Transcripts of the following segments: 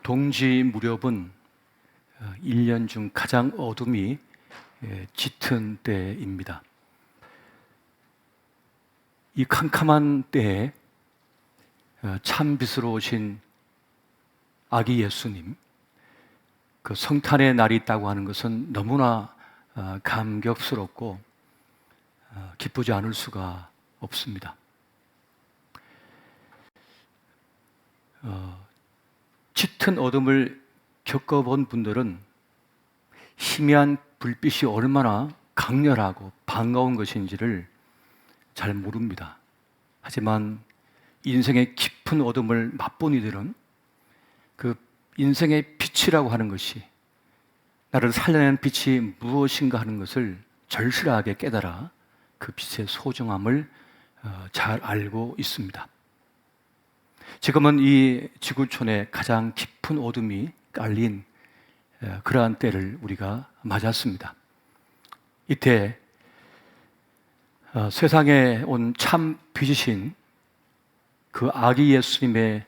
동지 무렵은 1년 중 가장 어둠이 짙은 때입니다. 이 캄캄한 때에 참 빛으로 오신 아기 예수님, 그 성탄의 날이 있다고 하는 것은 너무나 감격스럽고 기쁘지 않을 수가 없습니다. 짙은 어둠을 겪어본 분들은 희미한 불빛이 얼마나 강렬하고 반가운 것인지를 잘 모릅니다. 하지만 인생의 깊은 어둠을 맛본 이들은 그 인생의 빛이라고 하는 것이, 나를 살려내는 빛이 무엇인가 하는 것을 절실하게 깨달아 그 빛의 소중함을 잘 알고 있습니다. 지금은 이 지구촌에 가장 깊은 어둠이 깔린 그러한 때를 우리가 맞았습니다. 이때 세상에 온 참 빛이신 그 아기 예수님의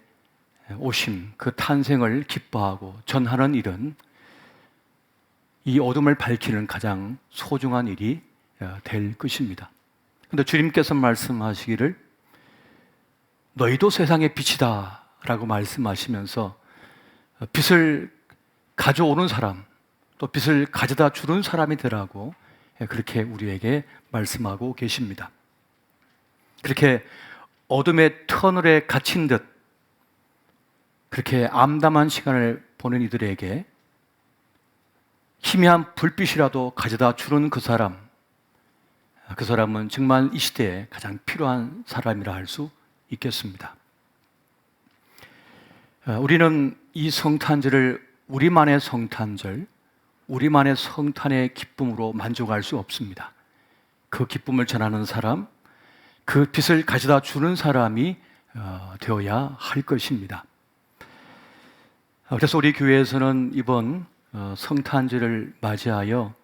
오심, 그 탄생을 기뻐하고 전하는 일은 이 어둠을 밝히는 가장 소중한 일이 될 것입니다. 그런데 주님께서 말씀하시기를 너희도 세상의 빛이다 라고 말씀하시면서 빛을 가져오는 사람, 또 빛을 가져다 주는 사람이 되라고 그렇게 우리에게 말씀하고 계십니다. 그렇게 어둠의 터널에 갇힌 듯 그렇게 암담한 시간을 보낸 이들에게 희미한 불빛이라도 가져다 주는 그 사람은 정말 이 시대에 가장 필요한 사람이라 할 수 있겠습니다. 우리는 이 성탄절을 우리만의 성탄절, 우리만의 성탄의 기쁨으로 만족할 수 없습니다. 그 기쁨을 전하는 사람, 그 빛을 가져다 주는 사람이 되어야 할 것입니다. 그래서 우리 교회에서는 이번 성탄절을 맞이하여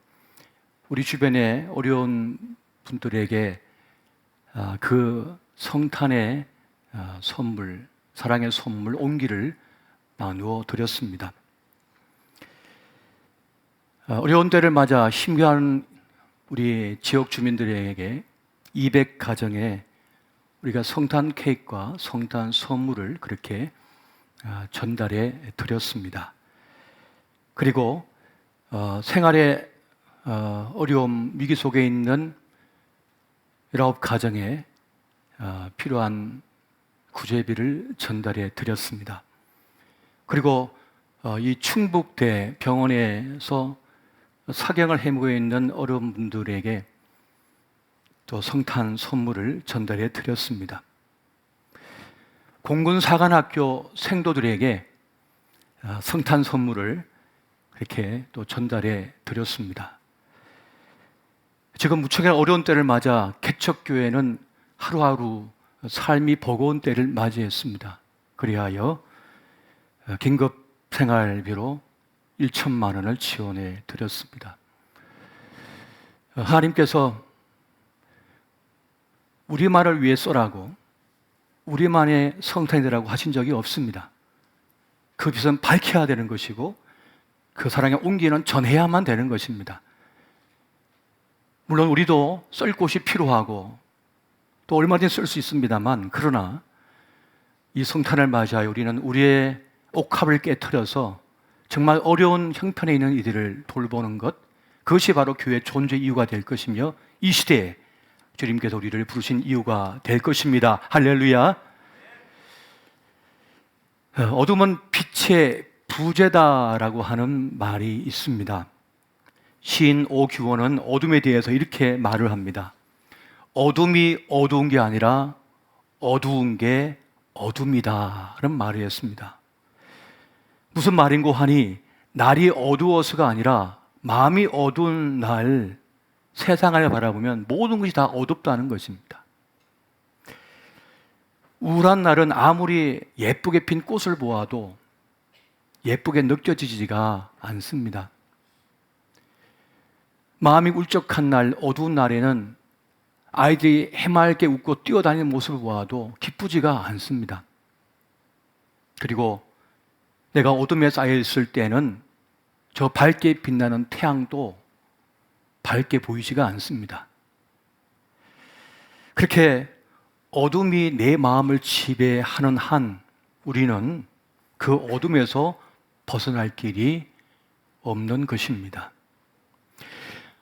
우리 주변에 어려운 분들에게 그 성탄의 선물, 사랑의 선물, 온기를 나누어 드렸습니다. 어려운 때를 맞아 힘겨운 우리 지역 주민들에게 200가정에 우리가 성탄 케이크와 성탄 선물을 그렇게 전달해 드렸습니다. 그리고 생활의 어려움, 위기 속에 있는 19가정에 필요한 구제비를 전달해 드렸습니다. 그리고 이 충북대 병원에서 사경을 헤매고 있는 어려운 분들에게 또 성탄 선물을 전달해 드렸습니다. 공군사관학교 생도들에게 성탄 선물을 이렇게 또 전달해 드렸습니다. 지금 무척이나 어려운 때를 맞아 개척교회는 하루하루 삶이 버거운 때를 맞이했습니다. 그리하여 긴급 생활비로 1천만 원을 지원해 드렸습니다. 하나님께서 우리만을 위해 쏘라고 우리만의 성탄이 되라고 하신 적이 없습니다. 그 빛은 밝혀야 되는 것이고 그 사랑의 온기는 전해야만 되는 것입니다. 물론 우리도 쓸 곳이 필요하고 또 얼마든지 쓸 수 있습니다만, 그러나 이 성탄을 맞이하여 우리는 우리의 옥합을 깨트려서 정말 어려운 형편에 있는 이들을 돌보는 것, 그것이 바로 교회의 존재 이유가 될 것이며 이 시대에 주님께서 우리를 부르신 이유가 될 것입니다. 할렐루야. 어둠은 빛의 부재다라고 하는 말이 있습니다. 시인 오규원은 어둠에 대해서 이렇게 말을 합니다. 어둠이 어두운 게 아니라 어두운 게 어둠이다 라는 말을 했습니다. 무슨 말인고 하니 날이 어두워서가 아니라 마음이 어두운 날 세상을 바라보면 모든 것이 다 어둡다는 것입니다. 우울한 날은 아무리 예쁘게 핀 꽃을 보아도 예쁘게 느껴지지가 않습니다. 마음이 울적한 날, 어두운 날에는 아이들이 해맑게 웃고 뛰어다니는 모습을 보아도 기쁘지가 않습니다. 그리고 내가 어둠에 쌓여 있을 때는 저 밝게 빛나는 태양도 밝게 보이지가 않습니다. 그렇게 어둠이 내 마음을 지배하는 한 우리는 그 어둠에서 벗어날 길이 없는 것입니다.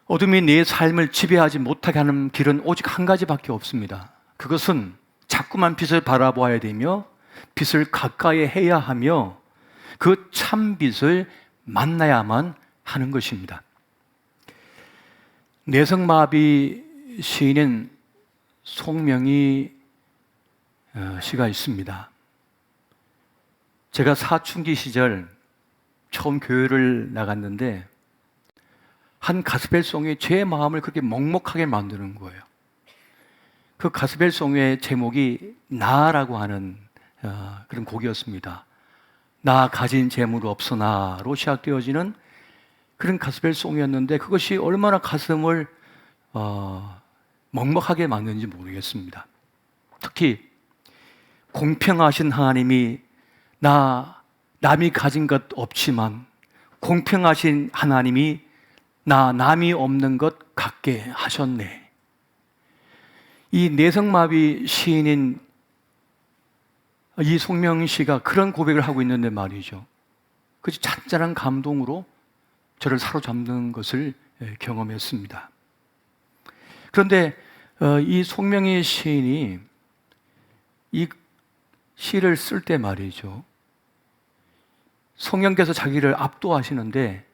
어둠이 내 삶을 지배하지 못하게 하는 길은 오직 한 가지밖에 없습니다. 그것은 자꾸만 빛을 바라보아야 되며 빛을 가까이 해야 하며 그 참 빛을 만나야만 하는 것입니다. 내성마비 시인인 송명희 시가 있습니다. 제가 사춘기 시절 처음 교회를 나갔는데 한 가스펠송이 제 마음을 그렇게 먹먹하게 만드는 거예요. 그 가스펠송의 제목이 나라고 하는 그런 곡이었습니다. 나 가진 재물 없으나로 시작되어지는 그런 가스펠송이었는데 그것이 얼마나 가슴을 먹먹하게 만드는지 모르겠습니다. 특히 공평하신 하나님이 남이 가진 것 없지만 공평하신 하나님이 남이 없는 것 갖게 하셨네. 이 내성마비 시인인 이 송명희 씨가 그런 고백을 하고 있는데 말이죠. 그 잔잔한 감동으로 저를 사로잡는 것을 경험했습니다. 그런데 이 송명희 시인이 이 시를 쓸 때 말이죠. 성령께서 자기를 압도하시는데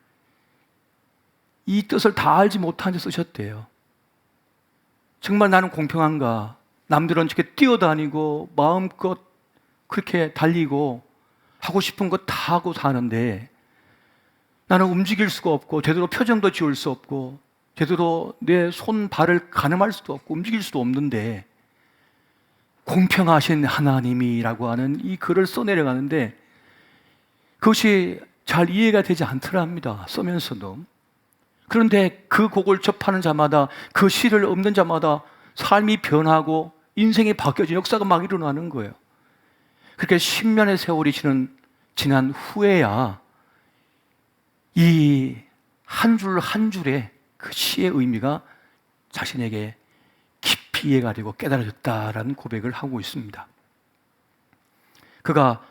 이 뜻을 다 알지 못한 채 쓰셨대요. 정말 나는 공평한가? 남들은 저렇게 뛰어다니고 마음껏 그렇게 달리고 하고 싶은 거 다 하고 사는데 나는 움직일 수가 없고 제대로 표정도 지을 수 없고 제대로 내 손, 발을 가늠할 수도 없고 움직일 수도 없는데 공평하신 하나님이라고 하는 이 글을 써내려가는데 그것이 잘 이해가 되지 않더랍니다. 쓰면서도. 그런데 그 곡을 접하는 자마다 그 시를 읽는 자마다 삶이 변하고 인생이 바뀌어진 역사가 막 일어나는 거예요. 그렇게 10년의 세월이 지난 후에야 이 한 줄 한 줄의 그 시의 의미가 자신에게 깊이 이해가 되고 깨달아졌다라는 고백을 하고 있습니다. 그가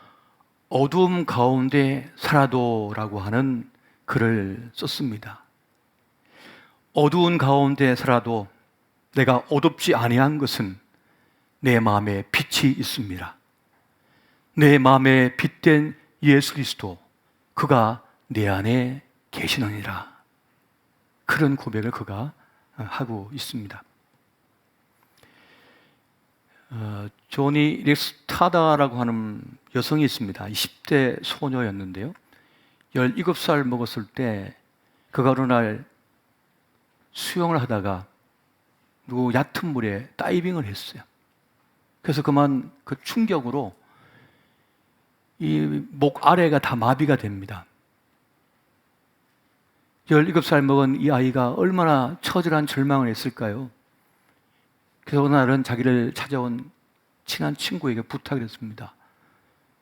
어두움 가운데 살아도라고 하는 글을 썼습니다. 어두운 가운데 살아도 내가 어둡지 아니한 것은 내 마음에 빛이 있습니다. 내 마음에 빛된 예수 그리스도 그가 내 안에 계시느니라. 그런 고백을 그가 하고 있습니다. 조니 렉스타다라고 하는 여성이 있습니다. 20대 소녀였는데요. 17살 먹었을 때 그가 어느 날 수영을 하다가 얕은 물에 다이빙을 했어요. 그래서 그만 그 충격으로 이 목 아래가 다 마비가 됩니다. 17살 먹은 이 아이가 얼마나 처절한 절망을 했을까요? 그래서 어느 날은 자기를 찾아온 친한 친구에게 부탁을 했습니다.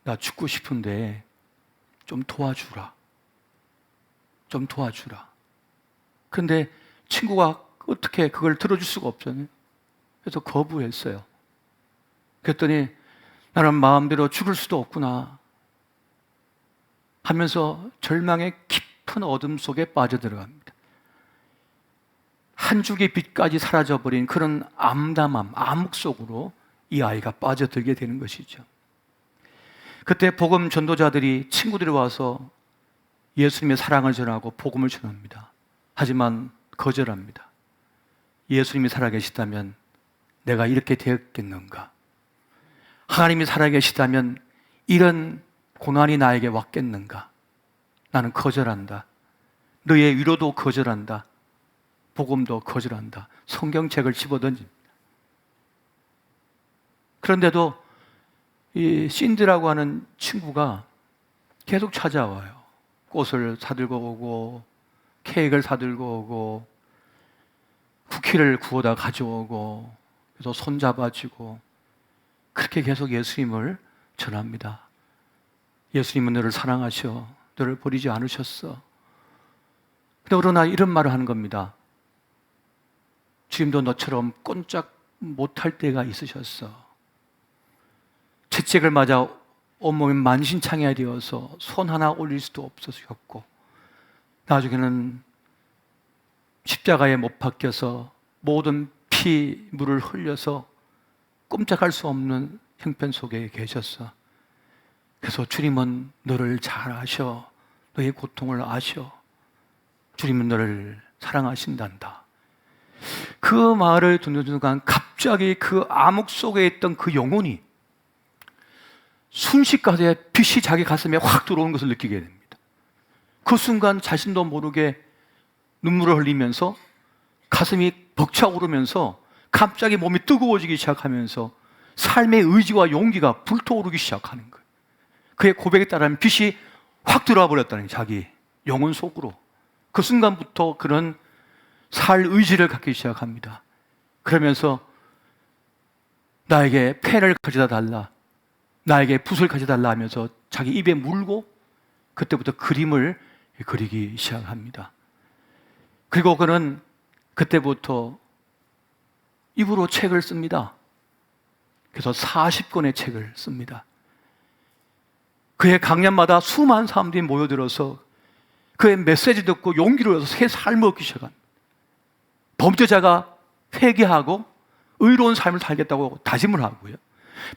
나 죽고 싶은데 좀 도와주라. 좀 도와주라. 그런데 친구가 어떻게 그걸 들어줄 수가 없잖아요. 그래서 거부했어요. 그랬더니 나는 마음대로 죽을 수도 없구나 하면서 절망의 깊은 어둠 속에 빠져들어갑니다. 한 줄기 빛까지 사라져버린 그런 암담함, 암흑 속으로 이 아이가 빠져들게 되는 것이죠. 그때 복음 전도자들이 친구들이 와서 예수님의 사랑을 전하고 복음을 전합니다. 하지만 거절합니다. 예수님이 살아계시다면 내가 이렇게 되었겠는가? 하나님이 살아계시다면 이런 고난이 나에게 왔겠는가? 나는 거절한다. 너의 위로도 거절한다. 복음도 거절한다. 성경책을 집어던집니다. 그런데도 이 신드라고 하는 친구가 계속 찾아와요. 꽃을 사들고 오고 케이크를 사들고 오고 쿠키를 구워다 가져오고 그래서 손잡아주고 그렇게 계속 예수님을 전합니다. 예수님은 너를 사랑하셔. 너를 버리지 않으셨어. 근데 그러나 이런 말을 하는 겁니다. 주님도 너처럼 꼼짝 못할 때가 있으셨어. 채찍을 맞아 온몸이 만신창이가 되어서 손 하나 올릴 수도 없으셨고, 나중에는 십자가에 못 박혀서 모든 피, 물을 흘려서 꼼짝할 수 없는 형편 속에 계셨어. 그래서 주님은 너를 잘 아셔. 너의 고통을 아셔. 주님은 너를 사랑하신단다. 그 말을 듣는 순간 갑자기 그 암흑 속에 있던 그 영혼이 순식간에 빛이 자기 가슴에 확 들어오는 것을 느끼게 됩니다. 그 순간 자신도 모르게 눈물을 흘리면서 가슴이 벅차오르면서 갑자기 몸이 뜨거워지기 시작하면서 삶의 의지와 용기가 불타오르기 시작하는 거예요. 그의 고백에 따르면 빛이 확 들어와 버렸다는 거예요. 자기 영혼 속으로. 그 순간부터 그런 살 의지를 갖기 시작합니다. 그러면서 나에게 펜을 가져다 달라, 나에게 붓을 가져다 달라 하면서 자기 입에 물고 그때부터 그림을 그리기 시작합니다. 그리고 그는 그때부터 입으로 책을 씁니다. 그래서 40권의 책을 씁니다. 그의 강연마다 수많은 사람들이 모여들어서 그의 메시지 듣고 용기를 얻어서 새 삶을 얻기 시작합니다. 범죄자가 회개하고 의로운 삶을 살겠다고 다짐을 하고요.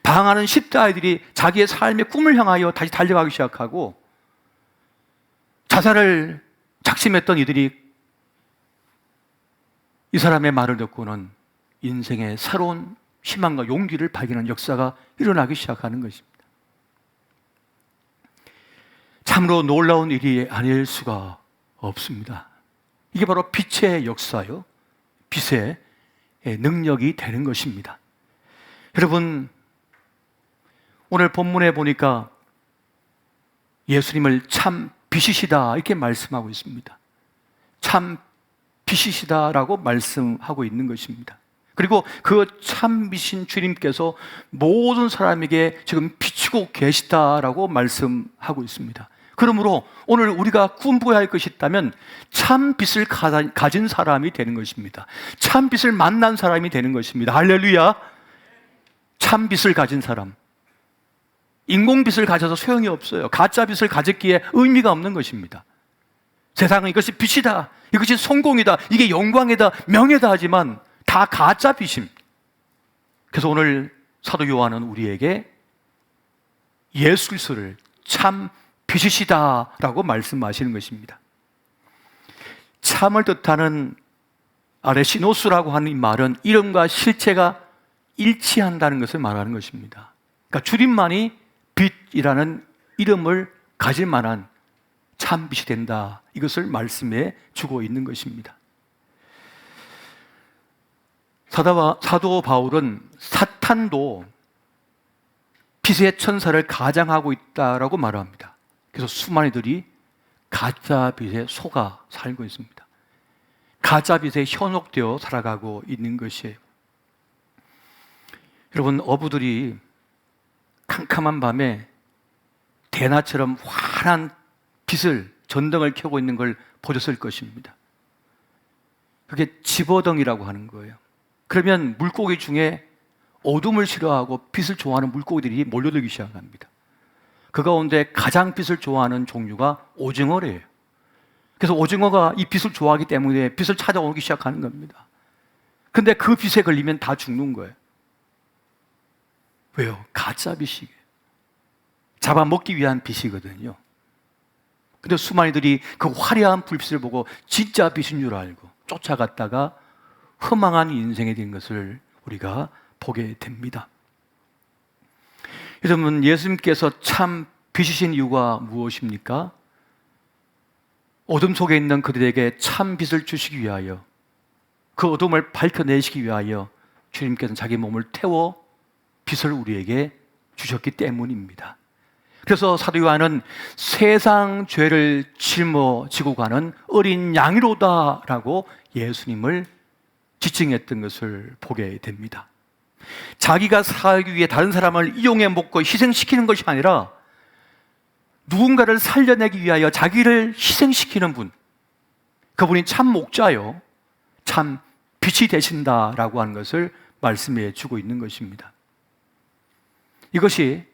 방황하는 10대 아이들이 자기의 삶의 꿈을 향하여 다시 달려가기 시작하고, 자살을 작심했던 이들이 이 사람의 말을 듣고는 인생의 새로운 희망과 용기를 발견하는 역사가 일어나기 시작하는 것입니다. 참으로 놀라운 일이 아닐 수가 없습니다. 이게 바로 빛의 역사요, 빛의 능력이 되는 것입니다. 여러분, 오늘 본문에 보니까 예수님을 참 빛이시다 이렇게 말씀하고 있습니다. 참 빛이시다라고 말씀하고 있는 것입니다. 그리고 그 참 빛인 주님께서 모든 사람에게 지금 비추고 계시다라고 말씀하고 있습니다. 그러므로 오늘 우리가 꿈꿔야 할 것이 있다면 참 빛을 가진 사람이 되는 것입니다. 참 빛을 만난 사람이 되는 것입니다. 할렐루야! 참 빛을 가진 사람. 인공 빛을 가져서 소용이 없어요. 가짜 빛을 가졌기에 의미가 없는 것입니다. 세상은 이것이 빛이다, 이것이 성공이다, 이게 영광이다, 명예다 하지만 다 가짜 빛입니다. 그래서 오늘 사도 요한은 우리에게 예수 그리스도를 참 빛이시다라고 말씀하시는 것입니다. 참을 뜻하는 아레시노스라고 하는 이 말은 이름과 실체가 일치한다는 것을 말하는 것입니다. 그러니까 주님만이 빛이라는 이름을 가질 만한 참 빛이 된다, 이것을 말씀해 주고 있는 것입니다. 사도 바울은 사탄도 빛의 천사를 가장하고 있다라고 말합니다. 그래서 수많은 이들이 가짜 빛에 속아 살고 있습니다. 가짜 빛에 현혹되어 살아가고 있는 것이에요. 여러분, 어부들이 캄캄한 밤에 대낮처럼 환한 빛을, 전등을 켜고 있는 걸 보셨을 것입니다. 그게 집어등이라고 하는 거예요. 그러면 물고기 중에 어둠을 싫어하고 빛을 좋아하는 물고기들이 몰려들기 시작합니다. 그 가운데 가장 빛을 좋아하는 종류가 오징어래요. 그래서 오징어가 이 빛을 좋아하기 때문에 빛을 찾아오기 시작하는 겁니다. 근데 그 빛에 걸리면 다 죽는 거예요. 왜요? 가짜 빛이에요. 잡아먹기 위한 빛이거든요. 근데 수많은 이들이 그 화려한 불빛을 보고 진짜 빛인 줄 알고 쫓아갔다가 허망한 인생이 된 것을 우리가 보게 됩니다. 여러분, 예수님께서 참 빛이신 이유가 무엇입니까? 어둠 속에 있는 그들에게 참 빛을 주시기 위하여, 그 어둠을 밝혀내시기 위하여 주님께서는 자기 몸을 태워 빛을 우리에게 주셨기 때문입니다. 그래서 사도 요한은 세상 죄를 짊어지고 가는 어린 양이로다라고 예수님을 지칭했던 것을 보게 됩니다. 자기가 살기 위해 다른 사람을 이용해 먹고 희생시키는 것이 아니라 누군가를 살려내기 위하여 자기를 희생시키는 분, 그분이 참 목자요, 참 빛이 되신다라고 하는 것을 말씀해 주고 있는 것입니다. 이것이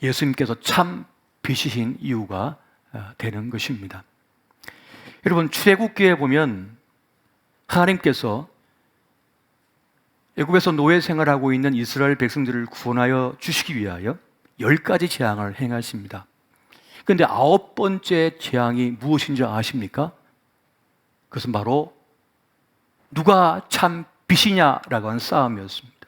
예수님께서 참 빛이신 이유가 되는 것입니다. 여러분, 출애굽기에 보면 하나님께서 애굽에서 노예 생활하고 있는 이스라엘 백성들을 구원하여 주시기 위하여 10가지 재앙을 행하십니다. 그런데 9번째 재앙이 무엇인지 아십니까? 그것은 바로 누가 참 빛이냐라고 하는 싸움이었습니다.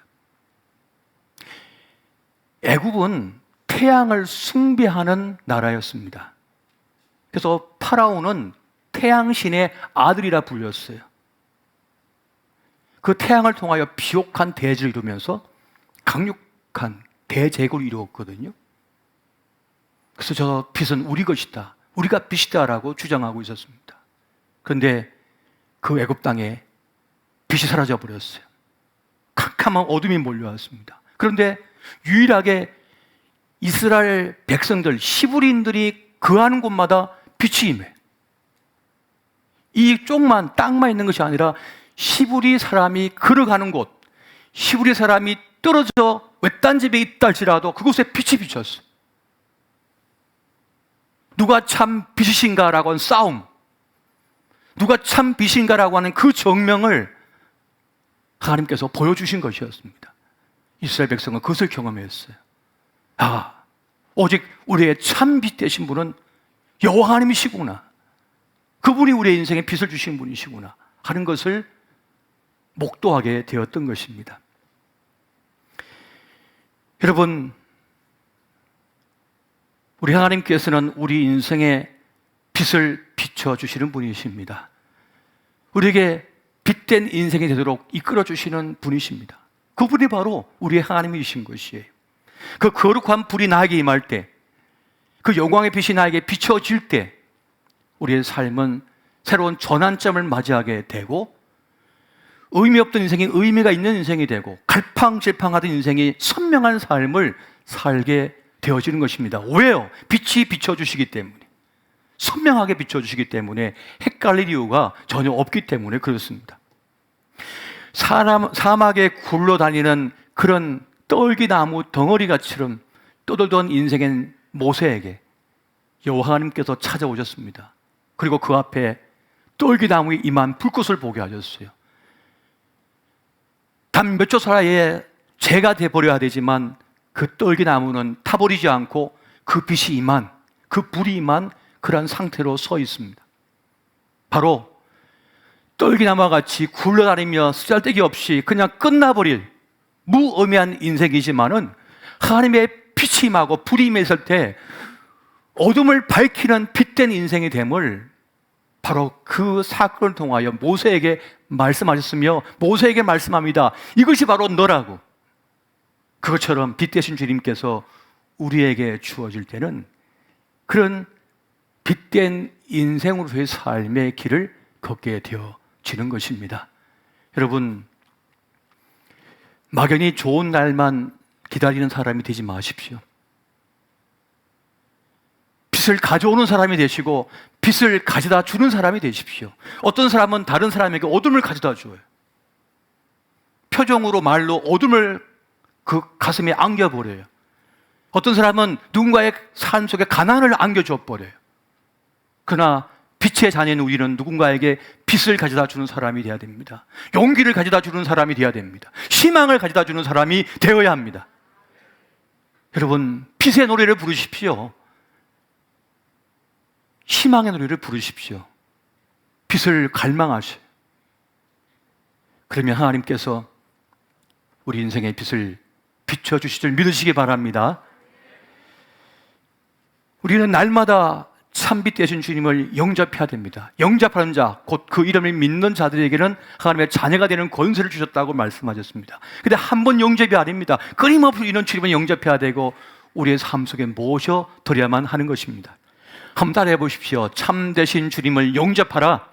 애굽은 태양을 숭배하는 나라였습니다. 그래서 파라오는 태양신의 아들이라 불렸어요. 그 태양을 통하여 비옥한 대지를 이루면서 강력한 대제국을 이루었거든요. 그래서 저 빛은 우리 것이다, 우리가 빛이다라고 주장하고 있었습니다. 그런데 그 애굽 땅에 빛이 사라져 버렸어요. 캄캄한 어둠이 몰려왔습니다. 그런데 유일하게 이스라엘 백성들, 히브리인들이 거하는 곳마다 빛이 임해. 이 쪽만, 땅만 있는 것이 아니라 히브리 사람이 걸어가는 곳, 히브리 사람이 떨어져 외딴 집에 있다 할지라도 그곳에 빛이 비쳤어요. 누가 참 빛이신가라고 하는 싸움, 누가 참 빛인가라고 하는 그 정명을 하나님께서 보여주신 것이었습니다. 이스라엘 백성은 그것을 경험했어요. 아, 오직 우리의 참 빛 되신 분은 여호와 하나님이시구나, 그분이 우리의 인생에 빛을 주신 분이시구나 하는 것을 목도하게 되었던 것입니다. 여러분, 우리 하나님께서는 우리 인생에 빛을 비춰주시는 분이십니다. 우리에게 빛된 인생이 되도록 이끌어주시는 분이십니다. 그분이 바로 우리의 하나님이신 것이에요. 그 거룩한 불이 나에게 임할 때, 그 영광의 빛이 나에게 비춰질 때 우리의 삶은 새로운 전환점을 맞이하게 되고, 의미 없던 인생이 의미가 있는 인생이 되고, 갈팡질팡하던 인생이 선명한 삶을 살게 되어지는 것입니다. 왜요? 빛이 비춰주시기 때문에, 선명하게 비춰주시기 때문에 헷갈릴 이유가 전혀 없기 때문에 그렇습니다. 사막에 굴러다니는 그런 떨기나무 덩어리가처럼 떠돌던 인생인 모세에게 여호와 하나님께서 찾아오셨습니다. 그리고 그 앞에 떨기나무에 임한 불꽃을 보게 하셨어요. 단 몇 초 사이에 재가 돼버려야 되지만 그 떨기나무는 타버리지 않고 그 빛이 임한, 그 불이 임한 그런 상태로 서 있습니다. 바로 떨기나무와 같이 굴러다니며 쓰잘데기 없이 그냥 끝나버릴 무의미한 인생이지만은 하나님의 빛이 임하고 불이 임했을 때 어둠을 밝히는 빛된 인생이 됨을 바로 그 사건을 통하여 모세에게 말씀하셨으며, 모세에게 말씀합니다. 이것이 바로 너라고. 그것처럼 빛 되신 주님께서 우리에게 주어질 때는 그런 빛된 인생으로의 삶의 길을 걷게 되어지는 것입니다. 여러분, 막연히 좋은 날만 기다리는 사람이 되지 마십시오. 빛을 가져오는 사람이 되시고 빛을 가져다 주는 사람이 되십시오. 어떤 사람은 다른 사람에게 어둠을 가져다 줘요. 표정으로, 말로 어둠을 그 가슴에 안겨버려요. 어떤 사람은 누군가의 삶 속에 가난을 안겨줘 버려요. 그러나 빛의 자녀인 우리는 누군가에게 빛을 가져다 주는 사람이 되어야 됩니다. 용기를 가져다 주는 사람이 되어야 됩니다. 희망을 가져다 주는 사람이 되어야 합니다. 여러분, 빛의 노래를 부르십시오. 희망의 노래를 부르십시오. 빛을 갈망하시오. 그러면 하나님께서 우리 인생의 빛을 비춰주실 줄 믿으시기 바랍니다. 우리는 날마다 참빛 되신 주님을 영접해야 됩니다. 영접하는 자, 곧 그 이름을 믿는 자들에게는 하나님의 자녀가 되는 권세를 주셨다고 말씀하셨습니다. 근데 한 번 영접이 아닙니다. 끊임없이 이런 주님을 영접해야 되고 우리의 삶 속에 모셔드려야만 하는 것입니다. 한번 따라해 보십시오. 참 되신 주님을 영접하라.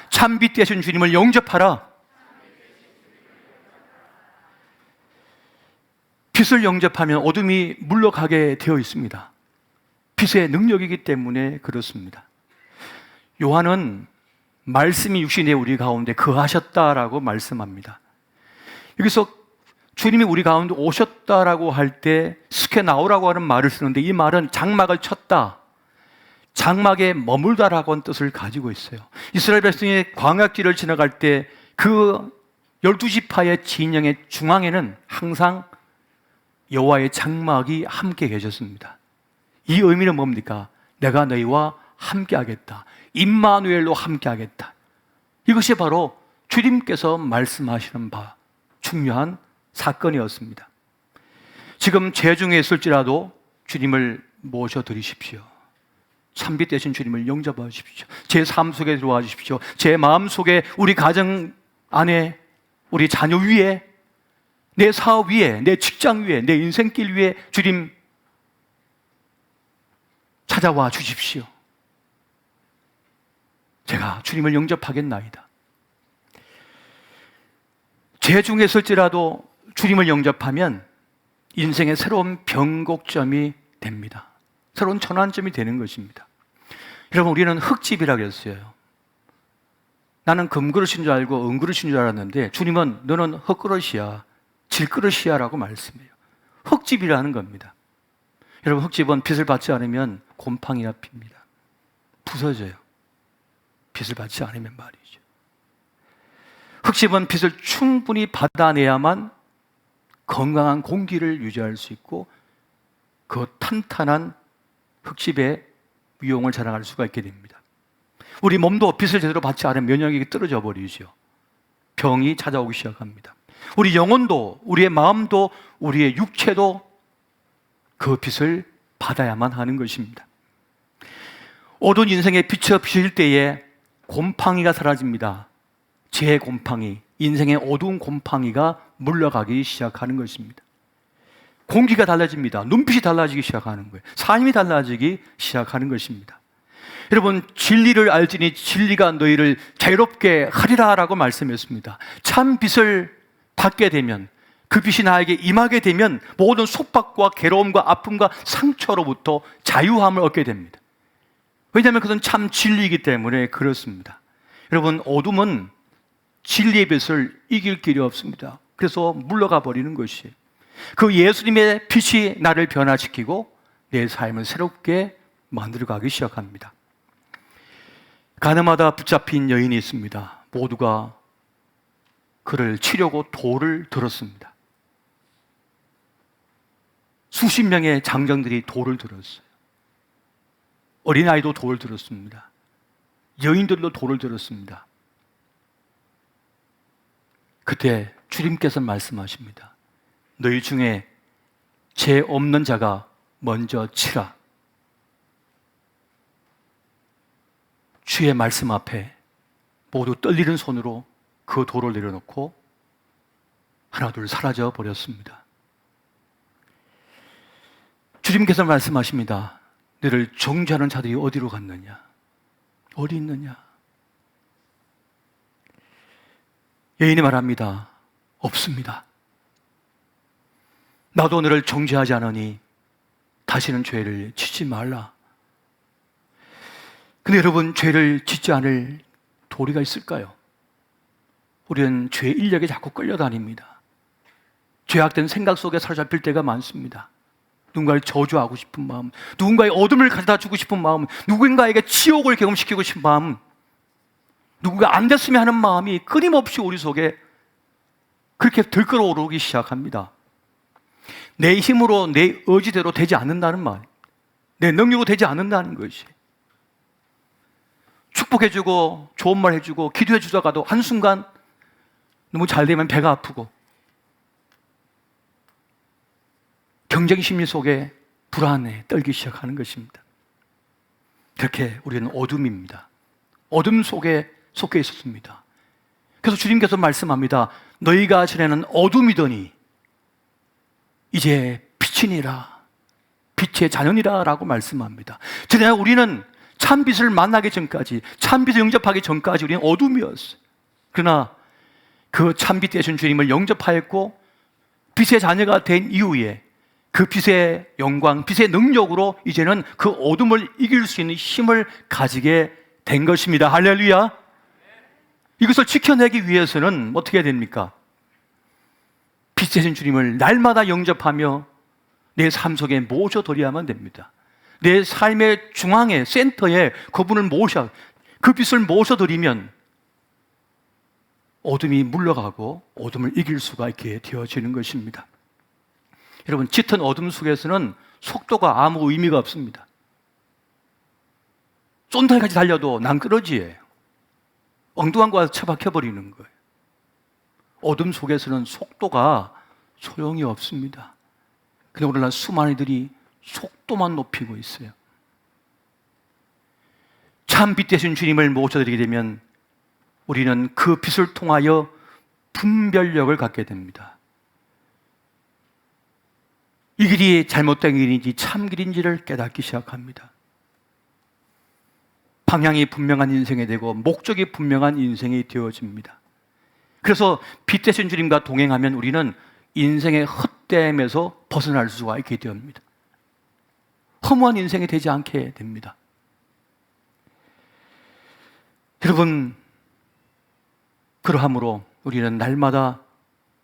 참빛 되신 주님을 영접하라. 빛을 영접하면 어둠이 물러가게 되어 있습니다. 빛의 능력이기 때문에 그렇습니다. 요한은 말씀이 육신에 우리 가운데 거하셨다라고 말씀합니다. 여기서 주님이 우리 가운데 오셨다라고 할 때 스케나오라고 하는 말을 쓰는데, 이 말은 장막을 쳤다, 장막에 머물다라고 하는 뜻을 가지고 있어요. 이스라엘 백성이 광야길을 지나갈 때 그 12지파의 진영의 중앙에는 항상 여호와의 장막이 함께 계셨습니다. 이 의미는 뭡니까? 내가 너희와 함께 하겠다, 임마누엘로 함께 하겠다. 이것이 바로 주님께서 말씀하시는 바 중요한 사건이었습니다. 지금 죄 중에 있을지라도 주님을 모셔드리십시오. 참빛 되신 주님을 영접하십시오. 제 삶 속에 들어와 주십시오. 제 마음 속에, 우리 가정 안에, 우리 자녀 위에, 내 사업 위에, 내 직장 위에, 내 인생길 위에 주님 찾아와 주십시오. 제가 주님을 영접하겠나이다. 죄 중에 있을지라도 주님을 영접하면 인생의 새로운 변곡점이 됩니다. 새로운 전환점이 되는 것입니다. 여러분, 우리는 흙집이라고 했어요. 나는 금그릇인 줄 알고 은그릇인 줄 알았는데 주님은 너는 흙그릇이야, 질그릇이야 라고 말씀해요. 흙집이라는 겁니다. 여러분, 흙집은 빛을 받지 않으면 곰팡이가 핍니다. 부서져요. 빛을 받지 않으면 말이죠. 흙집은 빛을 충분히 받아내야만 건강한 공기를 유지할 수 있고 그 탄탄한 흙집의 위용을 자랑할 수가 있게 됩니다. 우리 몸도 빛을 제대로 받지 않으면 면역력이 떨어져 버리죠. 병이 찾아오기 시작합니다. 우리 영혼도, 우리의 마음도, 우리의 육체도 그 빛을 받아야만 하는 것입니다. 어두운 인생에 빛이 비칠 때에 곰팡이가 사라집니다. 제 곰팡이, 인생의 어두운 곰팡이가 물러가기 시작하는 것입니다. 공기가 달라집니다. 눈빛이 달라지기 시작하는 거예요. 삶이 달라지기 시작하는 것입니다. 여러분, 진리를 알지니 진리가 너희를 자유롭게 하리라 라고 말씀했습니다. 참 빛을 받게 되면, 그 빛이 나에게 임하게 되면 모든 속박과 괴로움과 아픔과 상처로부터 자유함을 얻게 됩니다. 왜냐하면 그것은 참 진리이기 때문에 그렇습니다. 여러분, 어둠은 진리의 빛을 이길 길이 없습니다. 그래서 물러가 버리는 것이에요. 그 예수님의 빛이 나를 변화시키고 내 삶을 새롭게 만들어가기 시작합니다. 가늠하다 붙잡힌 여인이 있습니다. 모두가 그를 치려고 돌을 들었습니다. 수십 명의 장정들이 돌을 들었어요. 어린아이도 돌을 들었습니다. 여인들도 돌을 들었습니다. 그때 주님께서 말씀하십니다. 너희 중에 죄 없는 자가 먼저 치라. 주의 말씀 앞에 모두 떨리는 손으로 그 돌을 내려놓고 하나둘 사라져 버렸습니다. 주님께서 말씀하십니다. 너를 정죄하는 자들이 어디로 갔느냐? 어디 있느냐? 여인이 말합니다. 없습니다. 나도 너를 정죄하지 않으니 다시는 죄를 짓지 말라. 근데 여러분, 죄를 짓지 않을 도리가 있을까요? 우리는 죄 인력에 자꾸 끌려다닙니다. 죄악된 생각 속에 사로잡힐 때가 많습니다. 누군가를 저주하고 싶은 마음, 누군가의 어둠을 가져다 주고 싶은 마음, 누군가에게 지옥을 경험시키고 싶은 마음, 누군가 안 됐으면 하는 마음이 끊임없이 우리 속에 그렇게 들끓어오르기 시작합니다. 내 힘으로, 내 의지대로 되지 않는다는 말, 내 능력으로 되지 않는다는 것이, 축복해주고 좋은 말 해주고 기도해 주다가도 한순간 너무 잘 되면 배가 아프고 경쟁 심리 속에 불안에 떨기 시작하는 것입니다. 그렇게 우리는 어둠입니다. 어둠 속에 속해 있었습니다. 그래서 주님께서 말씀합니다. 너희가 전에는 어둠이더니 이제 빛이니라, 빛의 자녀니라 라고 말씀합니다. 전에 우리는 참빛을 만나기 전까지, 참빛을 영접하기 전까지 우리는 어둠이었어요. 그러나 그 참빛 되신 주님을 영접하였고 빛의 자녀가 된 이후에 그 빛의 영광, 빛의 능력으로 이제는 그 어둠을 이길 수 있는 힘을 가지게 된 것입니다. 할렐루야. 이것을 지켜내기 위해서는 어떻게 해야 됩니까? 빛의 주님을 날마다 영접하며 내 삶 속에 모셔드려야만 됩니다. 내 삶의 중앙에, 센터에 그분을 그 빛을 모셔드리면 어둠이 물러가고 어둠을 이길 수가 있게 되어지는 것입니다. 여러분, 짙은 어둠 속에서는 속도가 아무 의미가 없습니다. 쏜달같이 달려도 낭떠러지예요. 엉뚱한 곳에 처박혀버리는 거예요. 어둠 속에서는 속도가 소용이 없습니다. 근데 오늘날 수많은 이들이 속도만 높이고 있어요. 참 빛 되신 주님을 모셔드리게 되면 우리는 그 빛을 통하여 분별력을 갖게 됩니다. 이 길이 잘못된 길인지 참 길인지를 깨닫기 시작합니다. 방향이 분명한 인생이 되고 목적이 분명한 인생이 되어집니다. 그래서 빛 되신 주님과 동행하면 우리는 인생의 헛됨에서 벗어날 수가 있게 됩니다. 허무한 인생이 되지 않게 됩니다. 여러분, 그러함으로 우리는 날마다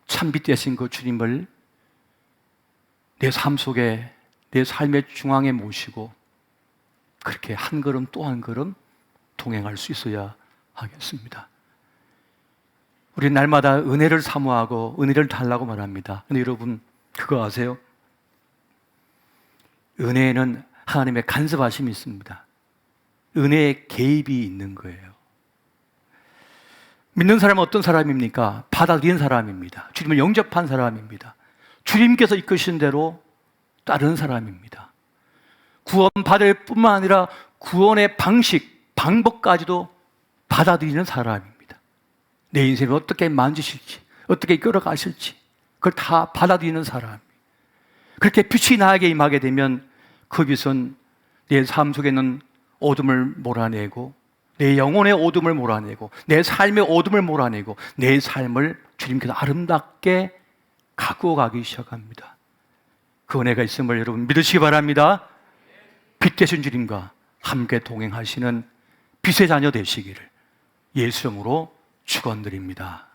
참 빛 되신 그 주님을 내 삶 속에, 내 삶의 중앙에 모시고 그렇게 한 걸음 또 한 걸음 동행할 수 있어야 하겠습니다. 우리는 날마다 은혜를 사모하고 은혜를 달라고 말합니다. 근데 여러분, 그거 아세요? 은혜에는 하나님의 간섭하심이 있습니다. 은혜의 개입이 있는 거예요. 믿는 사람은 어떤 사람입니까? 받아들인 사람입니다. 주님을 영접한 사람입니다. 주님께서 이끄신 대로 따르는 사람입니다. 구원받을 뿐만 아니라 구원의 방식, 방법까지도 받아들이는 사람입니다. 내 인생을 어떻게 만지실지, 어떻게 끌어가실지 그걸 다 받아들이는 사람. 그렇게 빛이 나에게 임하게 되면 그 빛은 내 삶 속에 있는 어둠을 몰아내고 내 영혼의 어둠을 몰아내고 내 삶의 어둠을 몰아내고 내 삶을 주님께서 아름답게 가꾸어 가기 시작합니다. 그 은혜가 있음을 여러분 믿으시기 바랍니다. 빛 되신 주님과 함께 동행하시는 빛의 자녀 되시기를 예수 이름으로 축원드립니다.